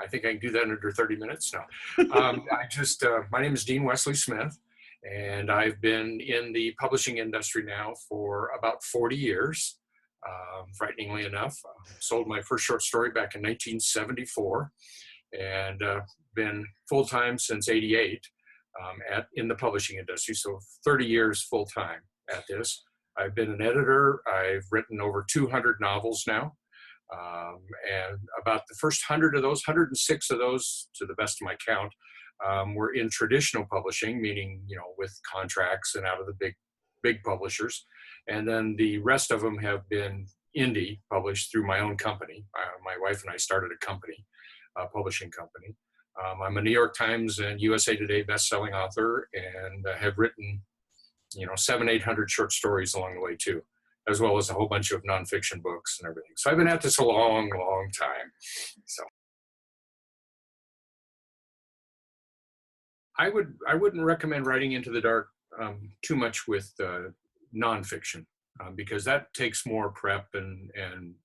I think I can do that in under 30 minutes now. My name is Dean Wesley Smith, and I've been in the publishing industry now for about 40 years. Frighteningly enough, sold my first short story back in 1974, and been full-time since '88 in the publishing industry, so 30 years full-time at this. I've been an editor. I've written over 200 novels now, and about the first 100 of those, 106 of those, to the best of my count, were in traditional publishing, meaning, with contracts and out of the big publishers. And then the rest of them have been indie, published through my own company. My wife and I started a company, a publishing company. I'm a New York Times and USA Today best-selling author, and have written, 800 short stories along the way too, as well as a whole bunch of nonfiction books and everything. So I've been at this a long, long time. So I wouldn't recommend writing into the dark too much with nonfiction, because that takes more prep and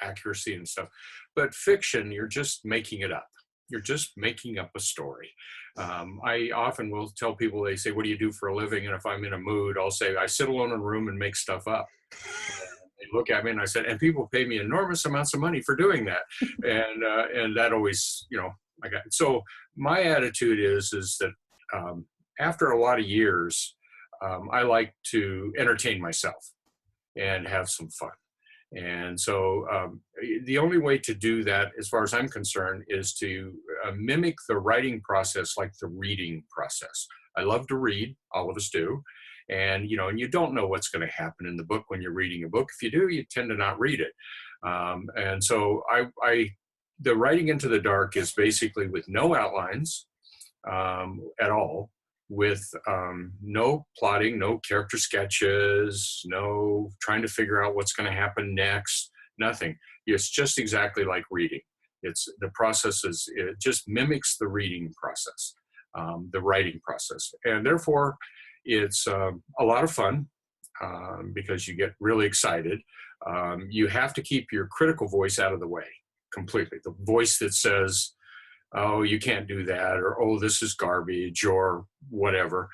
accuracy and stuff. But fiction, you're just making it up. You're just making up a story. I often will tell people, they say, what do you do for a living? And if I'm in a mood, I'll say, I sit alone in a room and make stuff up. And they look at me and I said, and people pay me enormous amounts of money for doing that. And that always, I got it. So my attitude is that after a lot of years, I like to entertain myself and have some fun. And so the only way to do that, as far as I'm concerned, is to mimic the writing process like the reading process. I love to read, all of us do. And, and you don't know what's going to happen in the book when you're reading a book. If you do, you tend to not read it. And so the writing into the dark is basically with no outlines at all, with no plotting, no character sketches, no trying to figure out what's going to happen next, nothing. It's just exactly like reading. The process it just mimics the reading process, the writing process. And therefore, it's a lot of fun because you get really excited. You have to keep your critical voice out of the way completely. The voice that says, oh, you can't do that, or, oh, this is garbage, or whatever.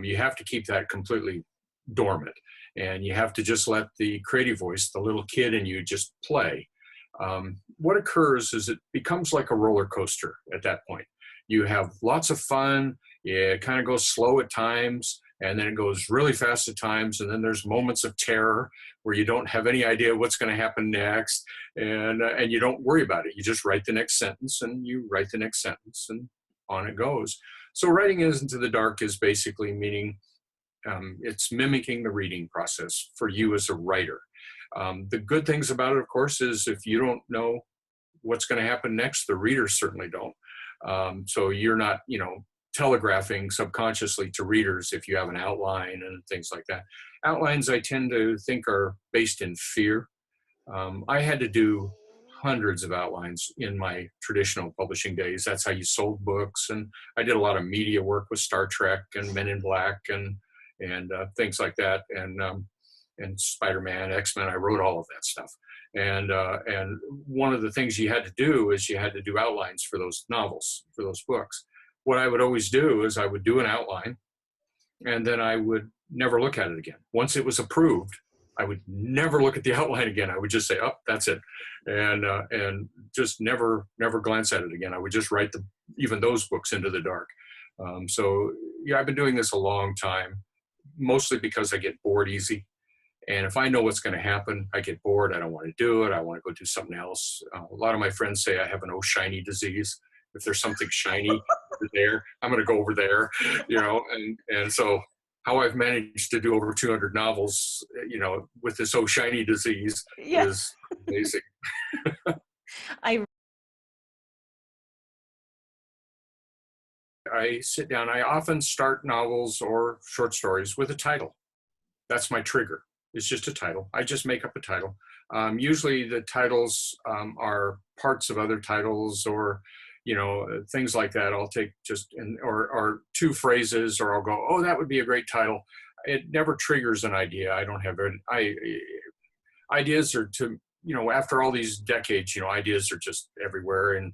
You have to keep that completely dormant. And you have to just let the creative voice, the little kid in you, just play. What occurs is it becomes like a roller coaster at that point. You have lots of fun. It kind of goes slow at times, and then it goes really fast at times. And then there's moments of terror where you don't have any idea what's going to happen next. And you don't worry about it. You just write the next sentence, and you write the next sentence, and on it goes. So writing into the dark is basically meaning it's mimicking the reading process for you as a writer. The good things about it, of course, is if you don't know what's going to happen next, the readers certainly don't. So you're not, telegraphing subconsciously to readers if you have an outline and things like that. Outlines, I tend to think, are based in fear. I had to do hundreds of outlines in my traditional publishing days. That's how you sold books. And I did a lot of media work with Star Trek and Men in Black and things like that. And Spider-Man, X-Men, I wrote all of that stuff. And one of the things you had to do is you had to do outlines for those novels, for those books. What I would always do is I would do an outline, and then I would never look at it again. Once it was approved, I would never look at the outline again. I would just say, oh, that's it. And just never glance at it again. I would just write even those books into the dark. So yeah, I've been doing this a long time, mostly because I get bored easy. And if I know what's going to happen, I get bored. I don't want to do it. I want to go do something else. A lot of my friends say I have an oh shiny disease. If there's something shiny over there, I'm going to go over there, and so how I've managed to do over 200 novels, with this oh shiny disease is amazing. I sit down. I often start novels or short stories with a title. That's my trigger. It's just a title. I just make up a title. Usually the titles are parts of other titles, or things like that. I'll take or two phrases, or I'll go, oh, that would be a great title. It never triggers an idea. I don't have ideas are after all these decades, ideas are just everywhere.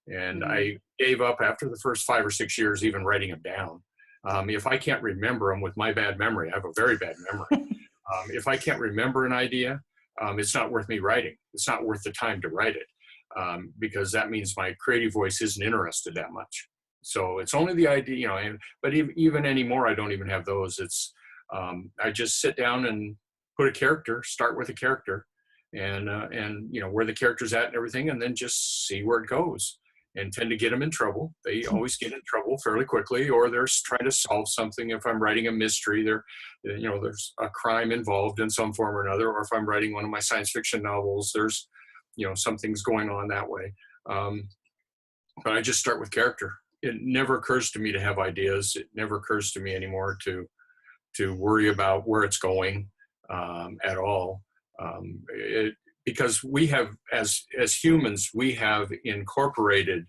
And Mm. I gave up after the first 5 or 6 years, even writing them down. If I can't remember them with my bad memory, I have a very bad memory. If I can't remember an idea, it's not worth me writing. It's not worth the time to write it, because that means my creative voice isn't interested that much. So it's only the idea, you know. But even anymore, I don't even have those. It's I just sit down and put a character, start with a character, and you know where the character's at and everything, and then just see where it goes. And tend to get them in trouble. They always get in trouble fairly quickly, or they're trying to solve something. If I'm writing a mystery, there's a crime involved in some form or another. Or if I'm writing one of my science fiction novels, there's, something's going on that way. But I just start with character. It never occurs to me to have ideas. It never occurs to me anymore to worry about where it's going at all. Because we have, as humans, we have incorporated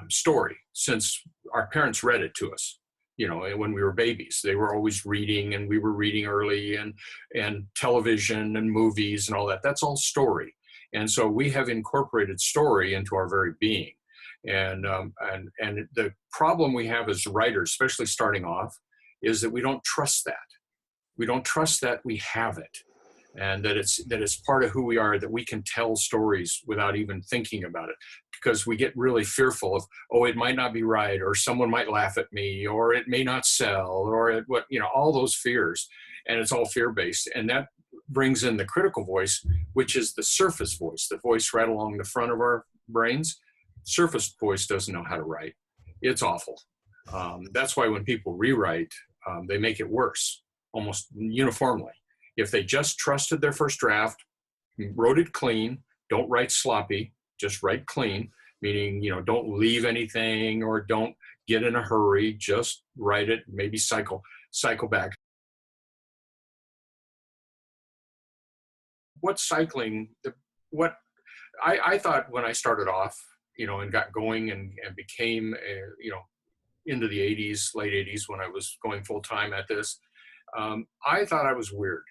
story since our parents read it to us. When we were babies, they were always reading, and we were reading early, and television and movies and all that. That's all story, and so we have incorporated story into our very being. And the problem we have as writers, especially starting off, is that we don't trust that. We don't trust that we have it, and that it's part of who we are, that we can tell stories without even thinking about it, because we get really fearful of, oh, it might not be right, or someone might laugh at me, or it may not sell, or all those fears. And it's all fear-based, and that brings in the critical voice, which is the surface voice, the voice right along the front of our brains. Surface voice doesn't know how to write. It's awful. That's why when people rewrite, they make it worse almost uniformly. If they just trusted their first draft, wrote it clean, don't write sloppy, just write clean, meaning, don't leave anything or don't get in a hurry, just write it, maybe cycle back. What cycling, what I thought when I started off, and got going and became, into the 80s, late 80s, when I was going full time at this, I thought I was weird.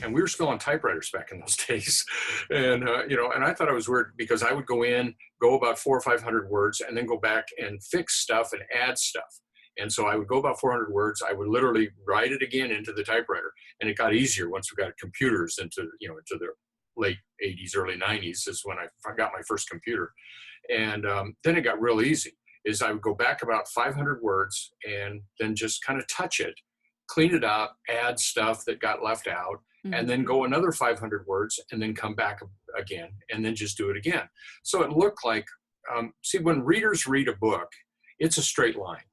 And we were still on typewriters back in those days. And, and I thought I was weird because I would go about 400 or 500 words, and then go back and fix stuff and add stuff. And so I would go about 400 words. I would literally write it again into the typewriter. And it got easier once we got computers into the late 80s, early 90s is when I got my first computer. And then it got real easy. Is I would go back about 500 words and then just kind of touch it, clean it up, add stuff that got left out, and then go another 500 words, and then come back again, and then just do it again. So it looked like, when readers read a book, it's a straight line.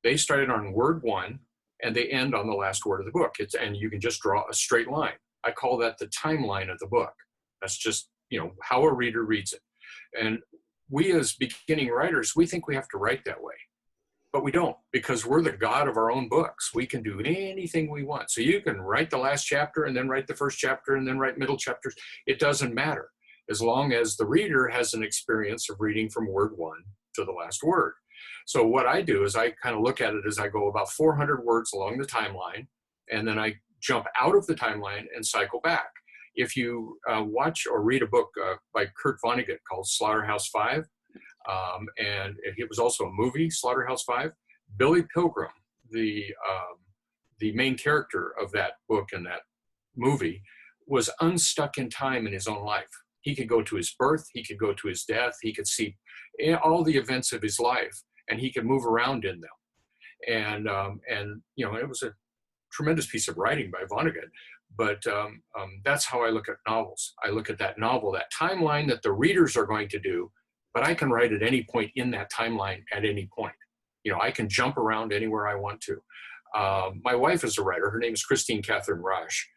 They started on word one, and they end on the last word of the book. And you can just draw a straight line. I call that the timeline of the book. That's just, how a reader reads it. And we as beginning writers, we think we have to write that way. But we don't, because we're the god of our own books. We can do anything we want. So you can write the last chapter, and then write the first chapter, and then write middle chapters. It doesn't matter, as long as the reader has an experience of reading from word one to the last word. So what I do is I kind of look at it as I go about 400 words along the timeline, and then I jump out of the timeline and cycle back. If you watch or read a book by Kurt Vonnegut called Slaughterhouse-Five, and it was also a movie, Slaughterhouse-Five. Billy Pilgrim, the main character of that book and that movie, was unstuck in time in his own life. He could go to his birth, he could go to his death, he could see all the events of his life, and he could move around in them. And it was a tremendous piece of writing by Vonnegut. But that's how I look at novels. I look at that novel, that timeline that the readers are going to do, but I can write at any point in that timeline at any point. I can jump around anywhere I want to. My wife is a writer. Her name is Christine Catherine Rush.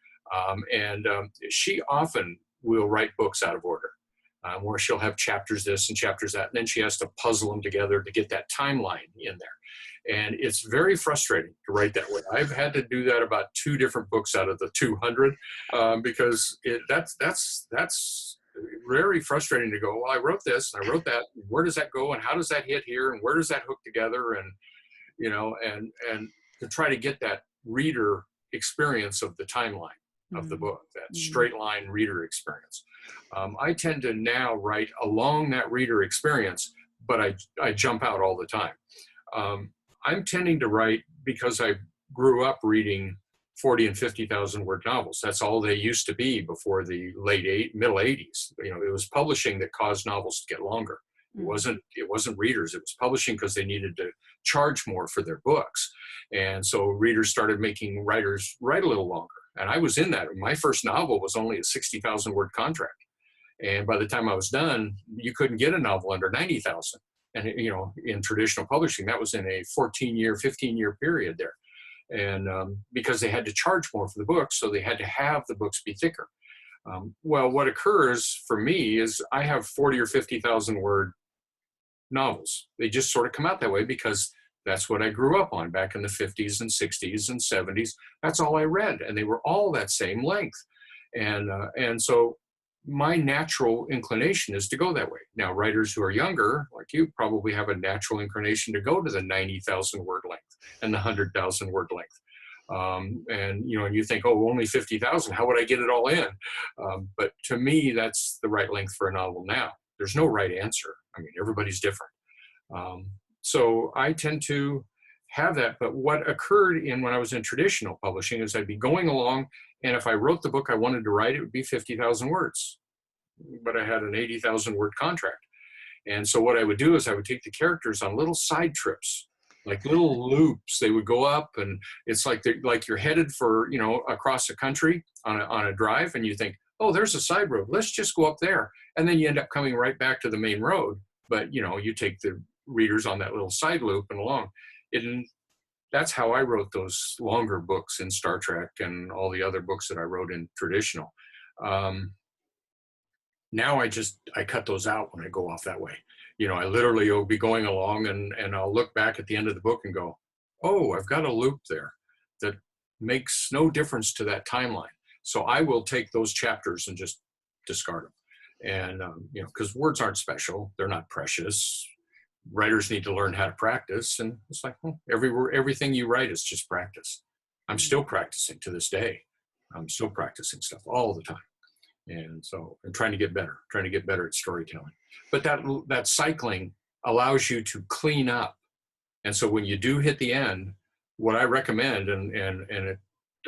And she often will write books out of order, where she'll have chapters this and chapters that, and then she has to puzzle them together to get that timeline in there. And it's very frustrating to write that way. I've had to do that about 2 different books out of the 200, because that's very frustrating to go, well, I wrote this and I wrote that. Where does that go? And how does that hit here? And where does that hook together? And, and to try to get that reader experience of the timeline. of the book, that straight line reader experience. I tend to now write along that reader experience, but I jump out all the time. I'm tending to write because I grew up reading 40 and 50,000 word novels. That's all they used to be before the middle 80s. You know, it was publishing that caused novels to get longer. It wasn't readers. It was publishing because they needed to charge more for their books. And so readers started making writers write a little longer. And I was in that. My first novel was only a 60,000 word contract. And by the time I was done, you couldn't get a novel under 90,000. And, you know, in traditional publishing, that was in a 14-year, 15-year period there. And because they had to charge more for the books, so they had to have the books be thicker. Well, what occurs for me is I have 40 or 50,000 word novels. They just sort of come out that way because that's what I grew up on back in the 50s and 60s and 70s. That's all I read, and they were all that same length. And so my natural inclination is to go that way. Now, writers who are younger, like you, probably have a natural inclination to go to the 90,000 word length and the 100,000 word length. And, you know, and you think, oh, only 50,000, how would I get it all in? But to me, that's the right length for a novel now. There's no right answer. I mean, everybody's different. So I tend to have that. But what occurred when I was in traditional publishing is I'd be going along, and if I wrote the book I wanted to write, it would be 50,000 words. But I had an 80,000 word contract. And so what I would do is I would take the characters on little side trips, like little loops. They would go up, and it's like you're headed for, you know, across the country on a drive, and you think, oh, there's a side road. Let's just go up there. And then you end up coming right back to the main road. But, you know, you take the readers on that little side loop and along. That's how I wrote those longer books in Star Trek and all the other books that I wrote in traditional. Now I cut those out when I go off that way. You know, I literally will be going along and I'll look back at the end of the book and go, oh, I've got a loop there that makes no difference to that timeline. So I will take those chapters and just discard them. And, you know, because words aren't special. They're not precious. Writers need to learn how to practice. And it's like, well, everything you write is just practice. I'm still practicing to this day. I'm still practicing stuff all the time. And so I'm trying to get better at storytelling. But that cycling allows you to clean up. And so when you do hit the end, what I recommend, and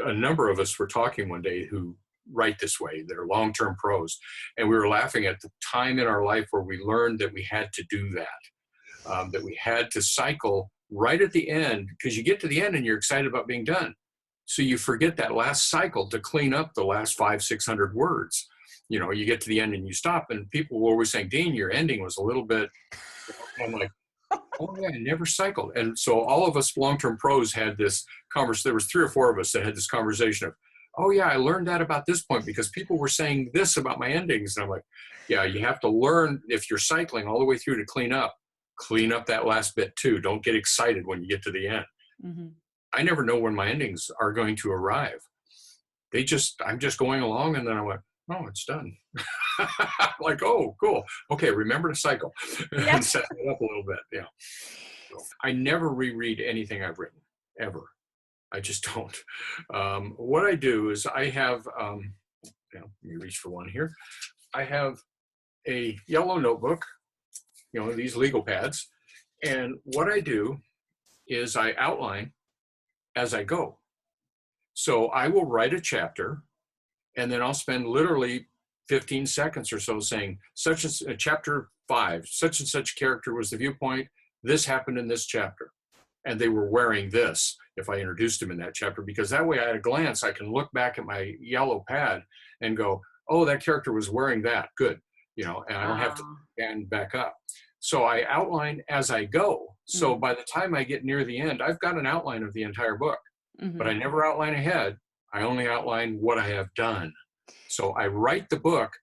a number of us were talking one day who write this way, that are long-term prose, and we were laughing at the time in our life where we learned that we had to do that, that we had to cycle right at the end, because you get to the end and you're excited about being done. So you forget that last cycle to clean up the last 500-600 words. You know, you get to the end and you stop, and people were always saying, Dean, your ending was a little bit, I'm like, oh yeah, I never cycled. And so all of us long-term pros had this conversation. There was 3 or 4 of us that had this conversation of, oh yeah, I learned that about this point because people were saying this about my endings. And I'm like, yeah, you have to learn, if you're cycling all the way through to clean up that last bit too. Don't get excited when you get to the end. Mm-hmm. I never know when my endings are going to arrive. I'm just going along, and then I went, oh, it's done. Like, oh, cool. Okay, remember to cycle. Yeah. And set it up a little bit. Yeah. So I never reread anything I've written, ever. I just don't. What I do is I have, let me reach for one here. I have a yellow notebook, you know, these legal pads. And what I do is I outline as I go. So I will write a chapter, and then I'll spend literally 15 seconds or so saying, such as chapter 5, such and such character was the viewpoint. This happened in this chapter. And they were wearing this if I introduced them in that chapter, because that way at a glance, I can look back at my yellow pad and go, oh, that character was wearing that. Good. You know, and I don't have to stand back up. So I outline as I go. So by the time I get near the end, I've got an outline of the entire book, but I never outline ahead. I only outline what I have done. So I write the book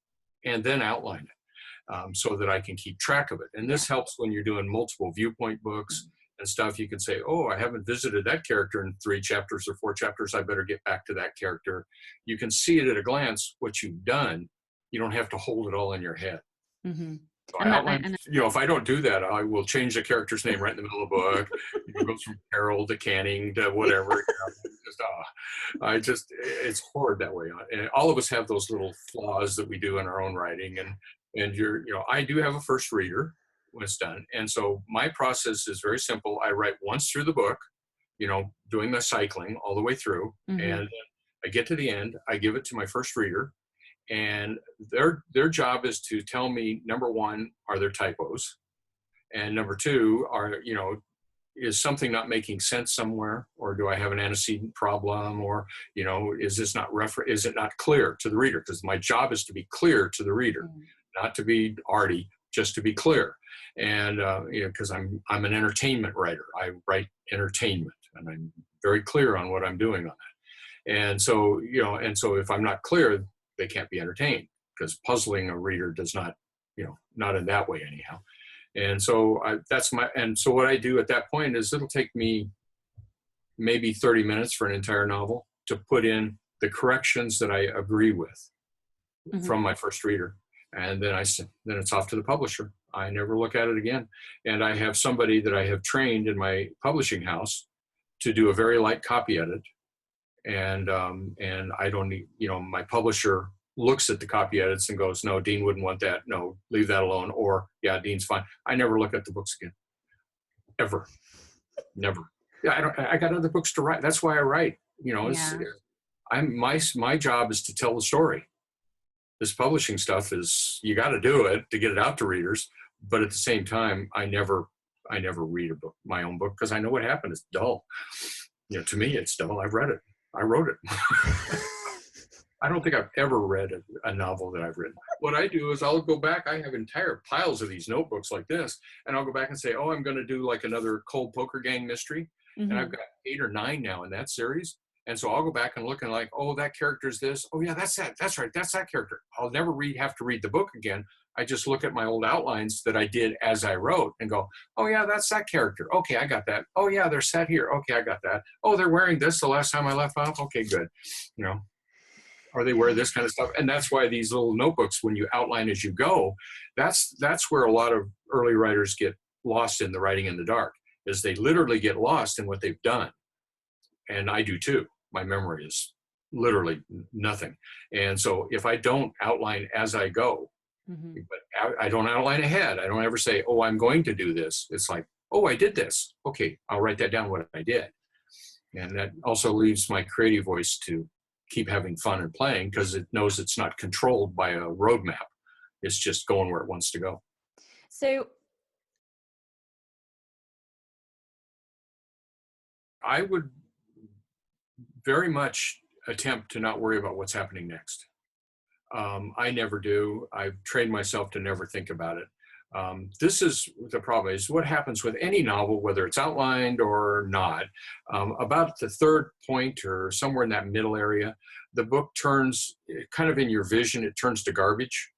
and then outline it so that I can keep track of it. And this helps when you're doing multiple viewpoint books and stuff. You can say, oh, I haven't visited that character in 3 chapters or 4 chapters. I better get back to that character. You can see it at a glance, what you've done. You don't have to hold it all in your head. Mm-hmm. So I outline, you know, if I don't do that, I will change the character's name right in the middle of the book. It goes from Carol to Canning to whatever. it's horrid that way. And all of us have those little flaws that we do in our own writing. And I do have a first reader when it's done. And so my process is very simple. I write once through the book, doing the cycling all the way through. Mm-hmm. And I get to the end, I give it to my first reader, and their job is to tell me, number one, are there typos? And number two, is something not making sense somewhere, or do I have an antecedent problem, or is this not is it not clear to the reader? Because my job is to be clear to the reader, not to be arty, just to be clear. And because I'm an entertainment writer, I write entertainment, and I'm very clear on what I'm doing on that. And so if I'm not clear, they can't be entertained, because puzzling a reader does not, not in that way anyhow. And so so what I do at that point is it'll take me maybe 30 minutes for an entire novel to put in the corrections that I agree with from my first reader. And then it's off to the publisher. I never look at it again. And I have somebody that I have trained in my publishing house to do a very light copy edit. And I don't need, my publisher looks at the copy edits and goes, no, Dean wouldn't want that. No, leave that alone. Or, yeah, Dean's fine. I never look at the books again. Ever. Never. Yeah, I got other books to write. That's why I write. My job is to tell the story. This publishing stuff is, you got to do it to get it out to readers. But at the same time, I never read a book, my own book, because I know what happened. It's dull. To me, it's dull. I've read it. I wrote it. I don't think I've ever read a novel that I've written. What I do is I'll go back. I have entire piles of these notebooks like this, and I'll go back and say, oh, I'm going to do like another Cold Poker Gang mystery. And I've got 8 or 9 now in that series. And so I'll go back and look and like, oh, that character's this. Oh, yeah, that's that. That's right. That's that character. I'll never have to read the book again. I just look at my old outlines that I did as I wrote and go, oh, yeah, that's that character. Okay, I got that. Oh, yeah, they're set here. Okay, I got that. Oh, they're wearing this the last time I left off. Okay, good. Or they wear this kind of stuff. And that's why these little notebooks, when you outline as you go, that's where a lot of early writers get lost in the writing in the dark, is they literally get lost in what they've done. And I do too. My memory is literally nothing. And so if I don't outline as I go, but I don't outline ahead. I don't ever say, oh, I'm going to do this. It's like, oh, I did this. Okay, I'll write that down what I did. And that also leaves my creative voice to keep having fun and playing, because it knows it's not controlled by a roadmap. It's just going where it wants to go. So I would very much attempt to not worry about what's happening next. I never do. I've trained myself to never think about it. This is the problem, is what happens with any novel, whether it's outlined or not. About the third point or somewhere in that middle area, the book turns, kind of in your vision, it turns to garbage,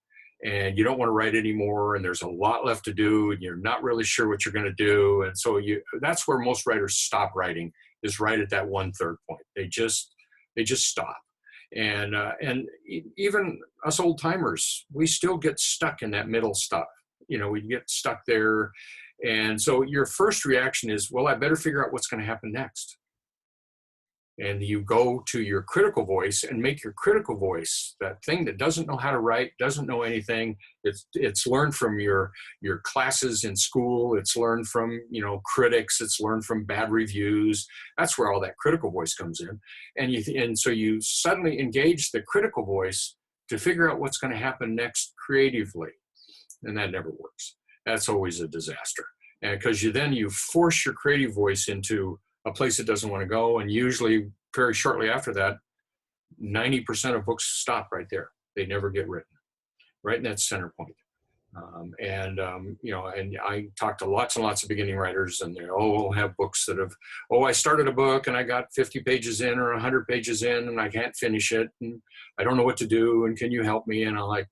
and you don't want to write anymore, and there's a lot left to do, and you're not really sure what you're going to do. And so that's where most writers stop writing, is right at that 1/3 point. They just stop. And even us old timers, we still get stuck in that middle stuff. We get stuck there. And so your first reaction is, well, I better figure out what's going to happen next. And you go to your critical voice and make your critical voice, that thing that doesn't know how to write, doesn't know anything. It's learned from your classes in school. It's learned from, critics. It's learned from bad reviews. That's where all that critical voice comes in. And so you suddenly engage the critical voice to figure out what's going to happen next creatively. And that never works. That's always a disaster. And because you force your creative voice into a place it doesn't want to go. And usually very shortly after that, 90% of books stop right there. They never get written, right in that center point. And I talk to lots and lots of beginning writers, and they all have books that have, I started a book and I got 50 pages in or 100 pages in and I can't finish it. And I don't know what to do. And can you help me? And I'm like,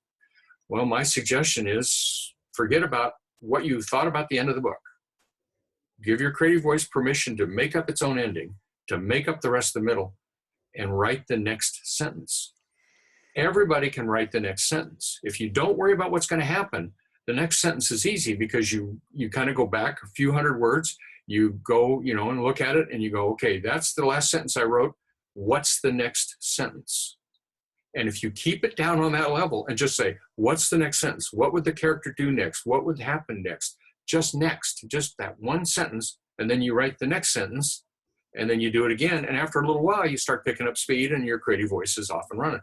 well, my suggestion is forget about what you thought about the end of the book. Give your creative voice permission to make up its own ending, to make up the rest of the middle, and write the next sentence. Everybody can write the next sentence. If you don't worry about what's going to happen, the next sentence is easy, because you kind of go back a few hundred words, you go, and look at it and you go, okay, that's the last sentence I wrote. what's the next sentence? And if you keep it down on that level and just say, what's the next sentence? What would the character do next? What would happen next? Just next, just that one sentence. And then you write the next sentence, and then you do it again. And after a little while, you start picking up speed and your creative voice is off and running.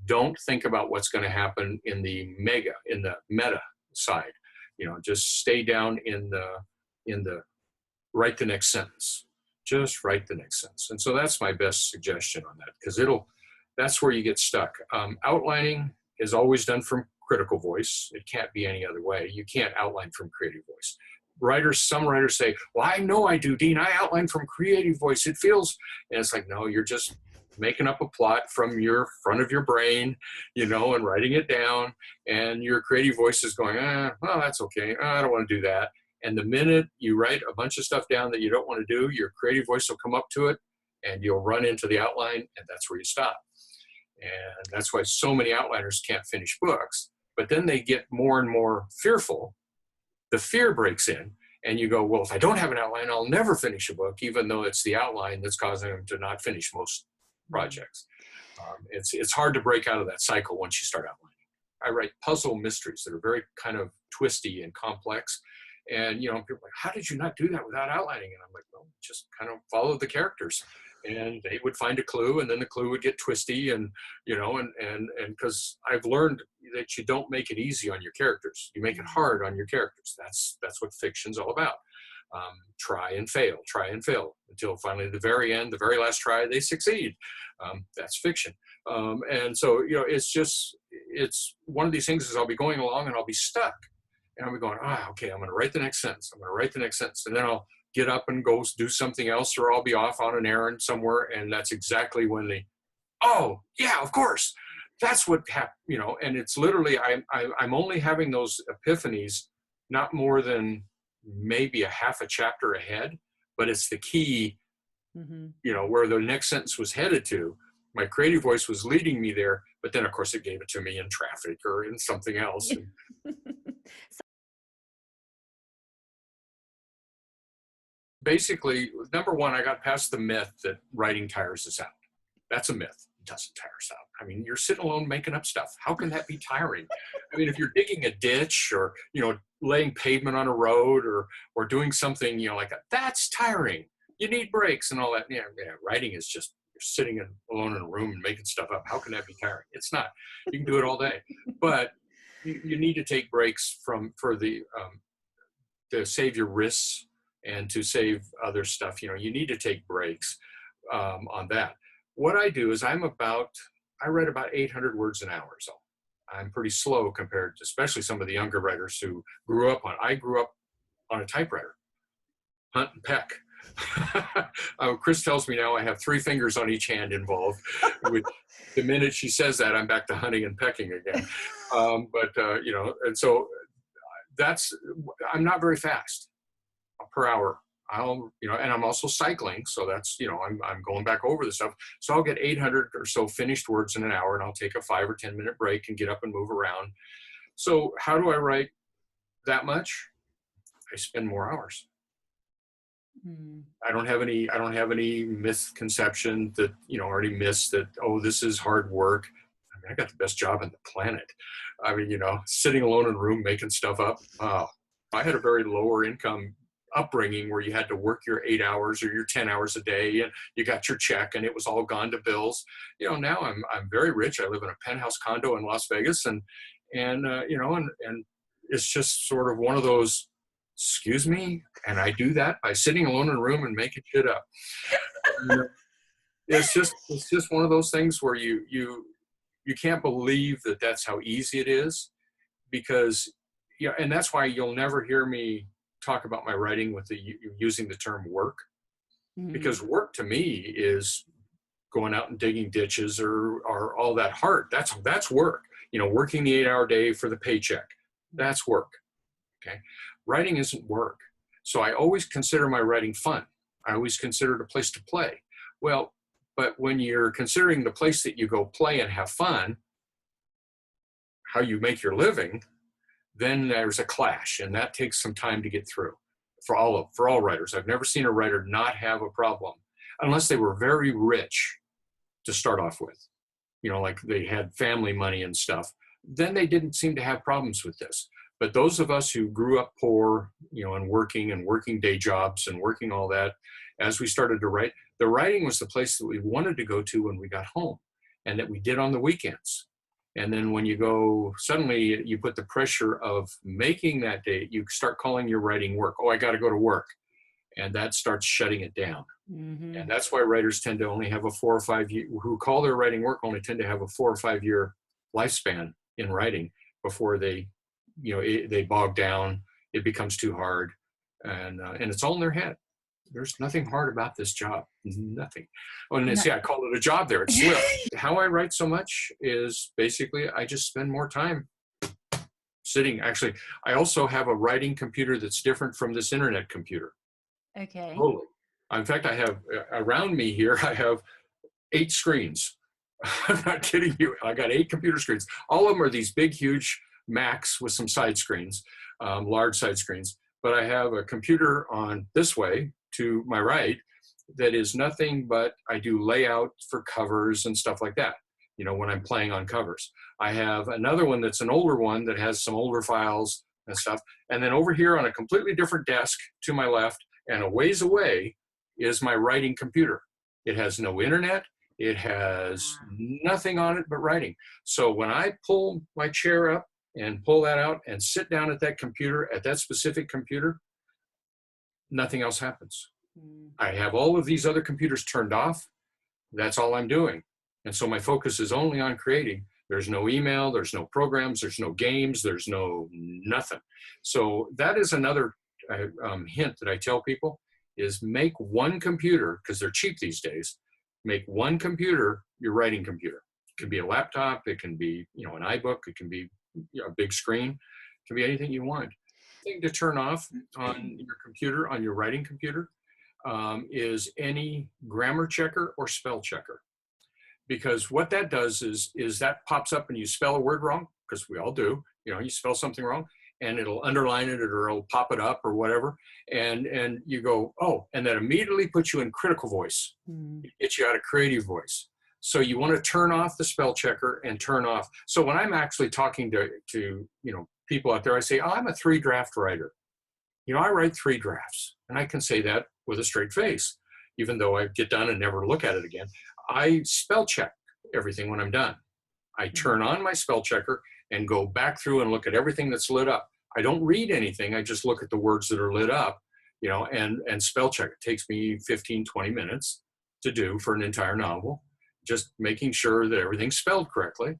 Don't think about what's going to happen in the meta side. Just stay down in the write the next sentence. Just write the next sentence. And so that's my best suggestion on that, because that's where you get stuck. Outlining is always done from critical voice. It can't be any other way. You can't outline from creative voice. Some writers say, well, I know I do, Dean. I outline from creative voice. It feels, and it's like, no, you're just making up a plot from your front of your brain, and writing it down. And your creative voice is going, well, that's okay. I don't want to do that. And the minute you write a bunch of stuff down that you don't want to do, your creative voice will come up to it and you'll run into the outline, and that's where you stop. And that's why so many outliners can't finish books. But then they get more and more fearful. The fear breaks in, and you go, well, if I don't have an outline, I'll never finish a book, even though it's the outline that's causing them to not finish most projects. It's hard to break out of that cycle once you start outlining. I write puzzle mysteries that are very kind of twisty and complex. And, people are like, how did you not do that without outlining? And I'm like, well, just kind of follow the characters. And they would find a clue, and then the clue would get twisty, and because I've learned that you don't make it easy on your characters, you make it hard on your characters. That's what fiction's all about. Try and fail until finally at the very end, the very last try, they succeed. That's fiction. And so it's one of these things is I'll be going along and I'll be stuck, and I'll be going, okay, I'm going to write the next sentence. And then I'll get up and go do something else, or I'll be off on an errand somewhere. And that's exactly when oh yeah, of course, that's what happened, and it's literally, I'm only having those epiphanies, not more than maybe a half a chapter ahead, but it's the key, where the next sentence was headed to. My creative voice was leading me there, but then of course it gave it to me in traffic or in something else. Basically, number one, I got past the myth that writing tires us out. That's a myth. It doesn't tire us out. I mean, you're sitting alone making up stuff. How can that be tiring? I mean, if you're digging a ditch or, laying pavement on a road or doing something, like that, that's tiring. You need breaks and all that. Yeah, writing is just, you're sitting alone in a room and making stuff up. How can that be tiring? It's not. You can do it all day. But you need to take breaks to save your wrists and to save other stuff. You need to take breaks on that. What I do is I write about 800 words an hour. So I'm pretty slow compared to especially some of the younger writers who I grew up on a typewriter, hunt and peck. Chris tells me now I have 3 fingers on each hand involved. The minute she says that, I'm back to hunting and pecking again. And so I'm not very fast per hour. And I'm also cycling. So that's, I'm going back over the stuff. So I'll get 800 or so finished words in an hour, and I'll take a 5 or 10 minute break and get up and move around. So how do I write that much? I spend more hours. I don't have any misconception that, already missed that, oh, this is hard work. I mean, I got the best job on the planet. I mean, sitting alone in a room making stuff up. I had a very lower income upbringing where you had to work your 8 hours or your 10 hours a day, and you got your check and it was all gone to bills. Now I'm very rich. I live in a penthouse condo in Las Vegas, and it's just sort of one of those, excuse me, and I do that by sitting alone in a room and making shit up. It's just one of those things where you can't believe that that's how easy it is, because and that's why you'll never hear me talk about my writing with using the term work, because work to me is going out and digging ditches or all that hard. That's work. Working the 8-hour day for the paycheck, that's work. Okay. Writing isn't work. So I always consider my writing fun. I always consider it a place to play. Well, but when you're considering the place that you go play and have fun, how you make your living, then there's a clash, and that takes some time to get through for all writers. I've never seen a writer not have a problem, unless they were very rich to start off with, you know, like they had family money and stuff, then they didn't seem to have problems with this. But those of us who grew up poor, you know, and working day jobs and working all that, as we started to write, the writing was the place that we wanted to go to when we got home, and that we did on the weekends. And then when you go, suddenly you put the pressure of making that day, you start calling your writing work. Oh, I got to go to work. And that starts shutting it down. Mm-hmm. And that's why writers tend to only have a 4 or 5 year, who call their writing work, only tend to have a 4 or 5 year lifespan in writing before they, you know, they bog down. It becomes too hard, and it's all in their head. There's nothing hard about this job. Nothing. Oh, and I call it a job there. It's slipped. How I write so much is basically I just spend more time sitting. Actually, I also have a writing computer that's different from this internet computer. Okay. Totally. In fact, I have around me here, I have 8 screens. I'm not kidding you. I got 8 computer screens. All of them are these big, huge Macs with some side screens, large side screens. But I have a computer on this way to my right that is nothing but I do layout for covers and stuff like that, you know, when I'm playing on covers. I have another one that's an older one that has some older files and stuff. And then over here on a completely different desk to my left and a ways away is my writing computer. It has no internet. It has nothing on it but writing. So when I pull my chair up and pull that out and sit down at that computer, at that specific computer, nothing else happens. I have all of these other computers turned off. That's all I'm doing. And so my focus is only on creating. There's no email, there's no programs, there's no games, there's no nothing. So that is another hint that I tell people is make one computer, because they're cheap these days, make one computer your writing computer. It can be a laptop, it can be, you know, an iBook, it can be, you know, a big screen, it can be anything you want. The thing to turn off on your computer, on your writing computer, is any grammar checker or spell checker. Because what that does is that pops up and you spell a word wrong, because we all do, you know, you spell something wrong and it'll underline it or it'll pop it up or whatever. And you go, oh, and that immediately puts you in critical voice. It gets you out of creative voice. So you want to turn off the spell checker and turn off. So when I'm actually talking to you know, people out there, I say, oh, I'm a 3-draft writer. You know, I write 3 drafts, and I can say that with a straight face, even though I get done and never look at it again. I spell check everything when I'm done. I turn on my spell checker and go back through and look at everything that's lit up. I don't read anything. I just look at the words that are lit up, you know, and spell check. It takes me 15, 20 minutes to do for an entire novel, just making sure that everything's spelled correctly.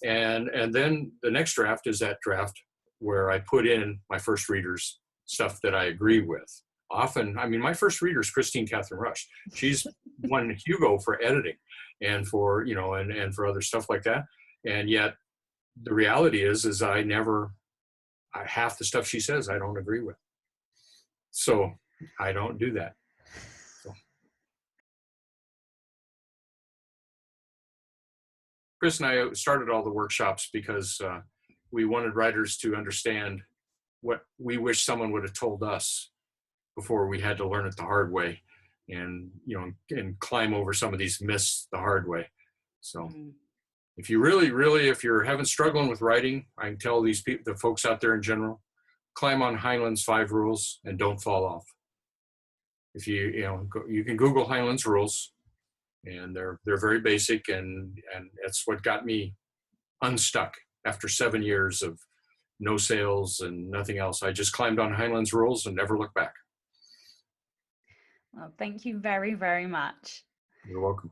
And then the next draft is that draft where I put in my first reader's stuff that I agree with. Often, I mean, my first reader is Christine Catherine Rush. She's won Hugo for editing and for, you know, and for other stuff like that. And yet the reality is half the stuff she says, I don't agree with. So I don't do that. So. Chris and I started all the workshops because we wanted writers to understand what we wish someone would have told us before we had to learn it the hard way, and, you know, and climb over some of these myths the hard way. So if you really, if you're struggling with writing, I can tell these people, the folks out there in general, climb on Heinlein's 5 rules and don't fall off. If you can Google Heinlein's rules, and they're very basic, and that's what got me unstuck after 7 years of no sales and nothing else. I just climbed on Heinlein's rules and never looked back. Well, thank you very, very much. You're welcome.